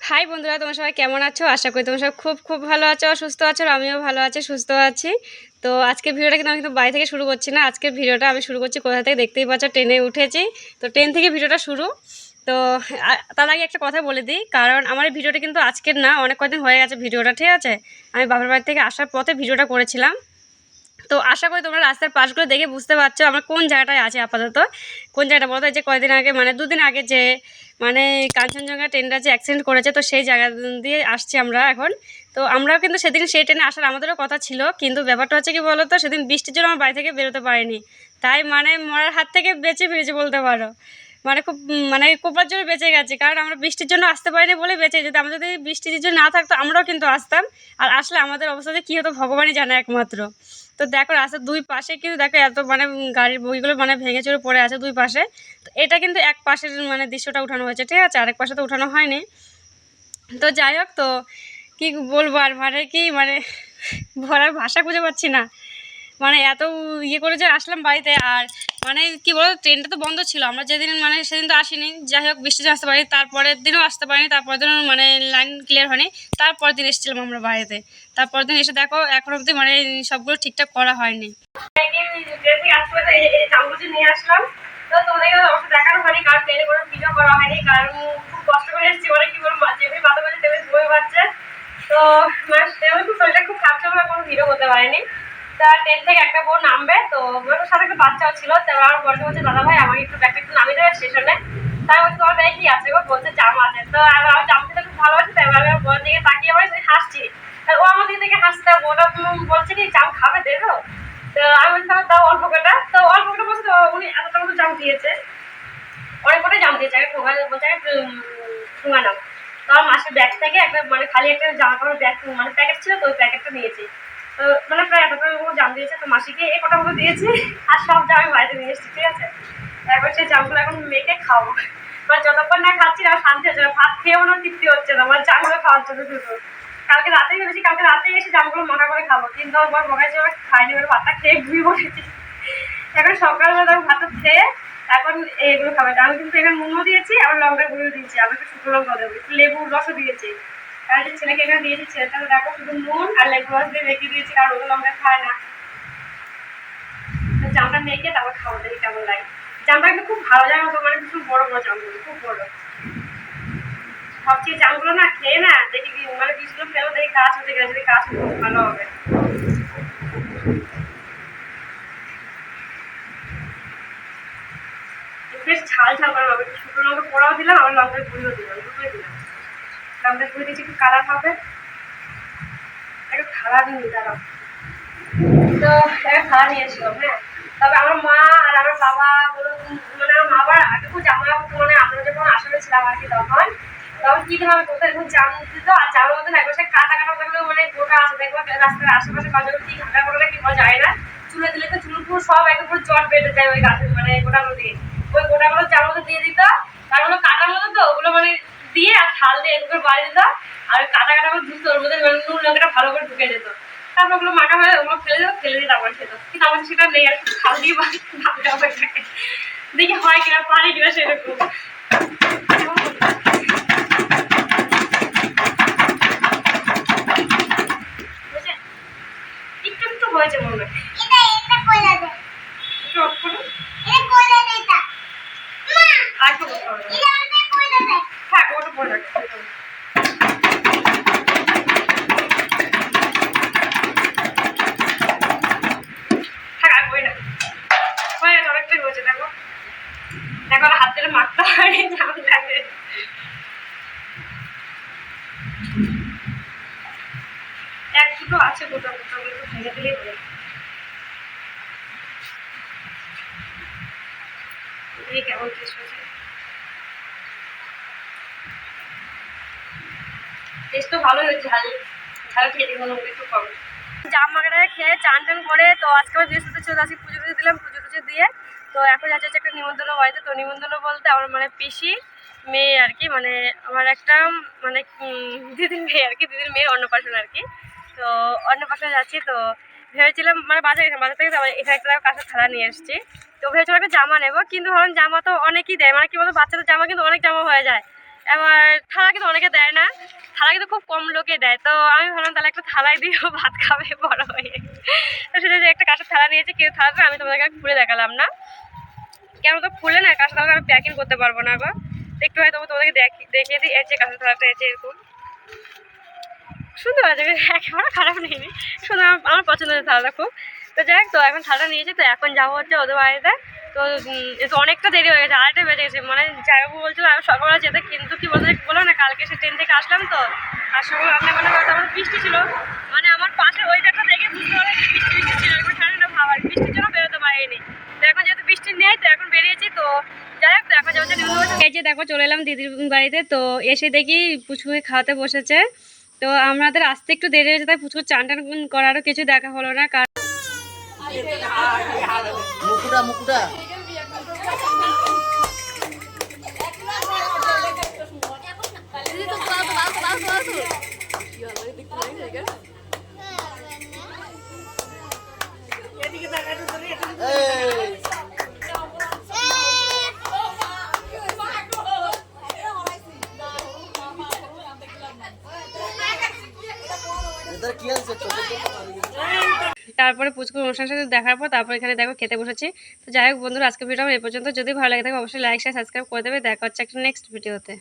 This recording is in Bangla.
হাই বন্ধুরা, তোমরা সবাই কেমন আছো? আশা করি তোমরা সবাই খুব খুব ভালো আছো, সুস্থ আছো। আর আমিও ভালো আছি, সুস্থ আছি। তো আজকের ভিডিওটা কিন্তু আমি বাড়ি থেকে শুরু করছি না। আজকের ভিডিওটা আমি শুরু করছি কোথা থেকে, দেখতেই পাচ্ছ ট্রেনে উঠেছি। তো ট্রেন থেকে ভিডিওটা শুরু। তো তার আগে একটা কথা বলে দিই, কারণ আমার এই ভিডিওটা কিন্তু আজকের না, অনেক কদিন হয়ে গেছে ভিডিওটা, ঠিক আছে? আমি বাবার বাড়ি থেকে আসার পথে ভিডিওটা করেছিলাম। তো আশা করি তোমরা রাস্তার পাশগুলো দেখে বুঝতে পারছো আমরা কোন জায়গাটায় আছি আপাতত। কোন জায়গাটা বলতো, যে কয়েকদিন আগে মানে দুদিন আগে যে মানে কাঞ্চনজঙ্ঘা ট্রেনটা যে অ্যাক্সিডেন্ট করেছে, তো সেই জায়গা দিয়ে আসছি আমরা এখন। তো আমরাও কিন্তু সেদিন সেই ট্রেনে আসার আমাদেরও কথা ছিল, কিন্তু ব্যাপারটা হচ্ছে কি বলো তো, সেদিন বৃষ্টির জন্য আমার বাড়ি থেকে বেরোতে পারিনি। তাই মানে মরার হাত থেকে বেঁচে ফিরেছি বলতে পারো। মানে খুব মানে কোপার জন্য বেঁচে গেছি, কারণ আমরা বৃষ্টির জন্য আসতে পারিনি বলে বেঁচে। যদি আমরা যদি বৃষ্টি যদি না থাকতো আমরাও কিন্তু আসতাম। আর আসলে আমাদের অবস্থাতে কী হতো ভগবানই জানে একমাত্র। তো দেখো রাস্তার দুই পাশে কিন্তু দেখো এত মানে গাড়ির বইগুলো মানে ভেঙে চুরে পড়ে আছে দুই পাশে। তো এটা কিন্তু এক পাশের মানে দৃশ্যটা উঠানো হয়েছে, ঠিক আছে? আরেক পাশে তো উঠানো হয়নি। তো যাই হোক, তো কী বলবো আর, মানে কি মানে বলার ভাষা খুঁজে পাচ্ছি না। মানে এত ইয়ে করে যে আসলাম বাড়িতে। আর মানে কি বলো, ট্রেনটা তো বন্ধ ছিল, আমরা যেদিন মানে সেদিন তো আসিনি। যাই হোক, বৃষ্টিতে আসতে পারিনি, তারপরের দিনও আসতে পারিনি, তারপরের দিনও মানে লাইন ক্লিয়ার হয়নি। তারপরের দিন এসেছিলাম আমরা বাড়িতে। তারপরের দিন এসে দেখো এখন অবধি মানে সবগুলো ঠিকঠাক করা হয়নি। নিয়ে আসলাম। তো তোমাদেরকে অবশ্যই দেখানো হয়নি, কারণ ট্রেনে কোনো ভিডিও করা হয়নি, কারণ খুব কষ্ট করে এসেছি। অনেক কি বলবো, যেমনি মাথা বাজে তেমনি বই পাচ্ছে। তো মানে তেমনি খুব শরীরটা খুব খারাপ ছিল, কোনো ভিডিও করতে পারিনি। তা ট্রেন থেকে একটা বোন নামবে, তো ওর সাথে একটা বাচ্চাও ছিল। তো আমার বলতে বলছে, দাদা ভাই আমাকে একটু ব্যাগটা একটু নামিয়ে দেবে স্টেশনে। তাই বলছি তোমার ব্যাগে কি আছে গো? বলছে জাম আছে। তো আমার জাম খেতে খুব ভালোবাসি, তাই আমি আমার বোনের দিকে তাকিয়ে আমার হাসছি। ও আমার দিকে থেকে হাসতে, ওটা বলছে কি জাম খাবে, দেবো? তো আমি বলছি তাহলে দাও অল্প কটা। তো অল্প কটা বলছে, তো উনি এতটা মতো জাম দিয়েছে, অনেক কটাই জাম দিয়েছে। আগে ঠোঙা বলছে ঠোঙা নাও। তো আমার মাসের ব্যাগ থেকে একটা মানে খালি একটা জামা কাপড় ব্যাগ মানে প্যাকেট ছিল, তো ওই প্যাকেটটা নিয়েছি। তো মানে প্রায় এতটা জাম দিয়েছে, তো মাসিকে এই কটা মতো দিয়েছি। আর সব জাম আমি বাড়িতে নিয়ে এসেছি, ঠিক আছে? তারপর সেই জামগুলো এখন মেখে খাবো। মানে যতক্ষণ না খাচ্ছি না শান্তি হচ্ছে না, ভাত খেয়েও না তৃপ্তি হচ্ছে না, মানে জামগুলো খাওয়ার জন্য শুধু। কালকে রাতেই ভেবেছি কালকে রাতেই এসে জামগুলো মাখা করে খাবো, কিন্তু আমার বকাইছে আমার খাইনি, এবার ভাতটা খেয়ে ঘুমিয়ে পড়েছি। এখন সকালবেলা আমি ভাতটা খেয়ে এখন এগুলো খাবে। আমি কিন্তু এখানে নুনও দিয়েছি, আবার লঙ্কার গুঁড়ো দিয়েছি, আমি একটু শুকনো লঙ্কা দেবো, একটু লেবুর রসও দিয়েছি। কারণ যে ছেলেকে এখানে দিয়েছি, ছেলেটা দেখো শুধু নুন আর লেবু রস দিয়ে রেখে দিয়েছি, কারণ ওগুলো লঙ্কা খায় না। জামটা মেখে তারপর খাবো, দেখি কেমন লাগে। জামটা কিন্তু খুব ভালো জায়গা মতো, মানে ভীষণ বড় বড় জামগুলো, খুব বড়। ভাবছি জামগুলো না খেয়ে না দেখি মানে বীজগুলো ফেলো, দেখি গাছ হতে গেলে, যদি গাছ হতে খুব ভালো হবে। বেশ ঝাল ঝাল করে হবে, একটু শুকনো লঙ্কা পোড়াও দিলাম, আবার লঙ্কার গুঁড়িও দিলাম, দুটোই দিলাম। লঙ্কার গুঁড়ি দিয়েছি একটু কালার হবে, একটু খাড়া দিন দাঁড়াও। তো একটা খাড়া নিয়ে এসলাম, হ্যাঁ। তবে আমার মা আর আমার বাবা মানে আমার মা বাবার আগে খুব জামা মানে আমরা যখন আসলে ছিলাম আর কি, তখন কি হবে কোথায় এখন জাম দিত। আর জামের মধ্যে একবার সে কাটা কাটা থাকলে মানে গোটা আছে, দেখবো রাস্তার আশেপাশে কাজগুলো কি ঘাটা করে না কি বলা যায় না। চুলে দিলে তো চুল পুরো সব একদম পুরো চট বেঁধে যায় ওই গাছের মানে গোটাগুলো দিয়ে। ওই গোটাগুলো জামের মধ্যে দিয়ে দিত, তারগুলো কাটার মতো, তো ওগুলো মানে দিয়ে আর থাল দিয়ে এগুলো বাড়ি দিত। আর কাটা কাটা করে ধুতো, ওর মধ্যে নুন লঙ্কাটা ভালো করে ঢুকে যেত। তারপর ওগুলো মাখা হয়ে ওগুলো ফেলে দিত, ফেলে দিয়ে তারপর খেত। কিন্তু আমার সেটা নেই, আর থাল দিয়ে দেখি হয় কিনা, পারি কিনা সেরকম। একটু একটু হয়েছে মনে হয়। একটু অফ করুন, আর একটু করতে হবে। থাক, ওটা পরে রাখতে হবে। থাক, আর বই না, হয়ে গেছে, অনেকটাই হয়েছে। দেখো দেখো হাত ধরে মাখতে হয়, জাম লাগে। এক দুটো আছে গোটা গোটা, ওগুলো একটু ভেঙে দিলেই হবে। কেমন টেস্ট হয়েছে, টেস্ট তো ভালোই হয়েছে। ঝাল ঝাল খেয়ে দেখুন, একটু কম। জাম মাখাটা খেয়ে চান টান করে, তো আজকে আমার বৃহস্পতি ছিল, আজকে পুজো টুজো দিলাম, পুজো টুজো দিয়ে তো এখন যাচ্ছে হচ্ছে একটা নিমন্ত্রণ বাড়িতে। তো নিমন্ত্রণ বলতে আমার মানে পিসি মেয়ে আর কি, মানে আমার একটা মানে দিদির মেয়ে আর কি, দিদির মেয়ের অন্নপ্রাশন আর কি। তো অন্নপ্রাশনে যাচ্ছি। তো ভেবেছিলাম মানে বাজার গেছিলাম, বাজার থেকে এখানে একটা কাঁচের থালা নিয়ে এসেছি। তো ভেবেছিলাম একটা জামা নেবো, কিন্তু ভাবলাম জামা তো অনেকই দেয়, মানে কি বলতো বাচ্চাদের জামা কিন্তু অনেক জামা হয়ে যায়। এবার থালা কিন্তু অনেকে দেয় না, থালা কিন্তু খুব কম লোকে দেয়। তো আমি ভাবলাম তাহলে একটা থালায় দিয়েও ভাত খাবে বড় হয়ে। তো সেটা যে একটা কাঁচের থালা নিয়েছি, কিন্তু থালাটা আমি তোমাদেরকে খুলে দেখালাম না, কেন তো খুলে না কাঁচের থালাটা আমি প্যাকিং করতে পারবো না গো। একটু হয়তো তোমাদেরকে দেখিয়ে দিই, এই যে কাঁচের থালাটা এই যে এরকম সুন্দর আছে, একেবারে খারাপ নেই, সুন্দর, আমার পছন্দের থালাটা খুব। তো যাই হোক, তো এখন থালাটা নিয়েছি, তো এখন যাবো হচ্ছে ওদের বাড়িতে। তো তো অনেকটা দেরি হয়ে গেছে, 2:30 বেজে গেছে, মানে যাইবাবু বলছিল আমি সকালবেলা যেতে, কিন্তু কি বলো না, কালকে সে ট্রেন থেকে আসলাম তো, আর সকাল রান্না বান্না করে তেমন বৃষ্টি ছিল, মানে আমার পাশের ওইটাটা দেখে বুঝতে পারলাম বৃষ্টি ছিল, এখন ঠান্ডা ভাবার বৃষ্টির জন্য বেরোতে পারিনি। তো এখন যেহেতু বৃষ্টি নেই, তো এখন বেরিয়েছি। তো যাই হোক, তো এখন যাবো এই যে দেখো চলে এলাম দিদির বাড়িতে। তো এসে দেখি পুচকুকে খাওয়াতে বসেছে। তো আমাদের আসতে একটু দেরি হয়েছে, তাই পুচকুর চান টান করারও কিছু দেখা হলো না, কারণ মুকুটা মুকুটা তারপরে পুচকুর অনুষ্ঠানের সাথে দেখার পর তারপর এখানে দেখো খেতে বসেছি। তো যাই হোক বন্ধুরা, আজকে ভিডিও এই পর্যন্ত। যদি ভালো লাগে থাকে অবশ্যই লাইক শেয়ার সাবস্ক্রাইব করে দেবে। দেখা হচ্ছে একটা নেক্সট ভিডিওতে।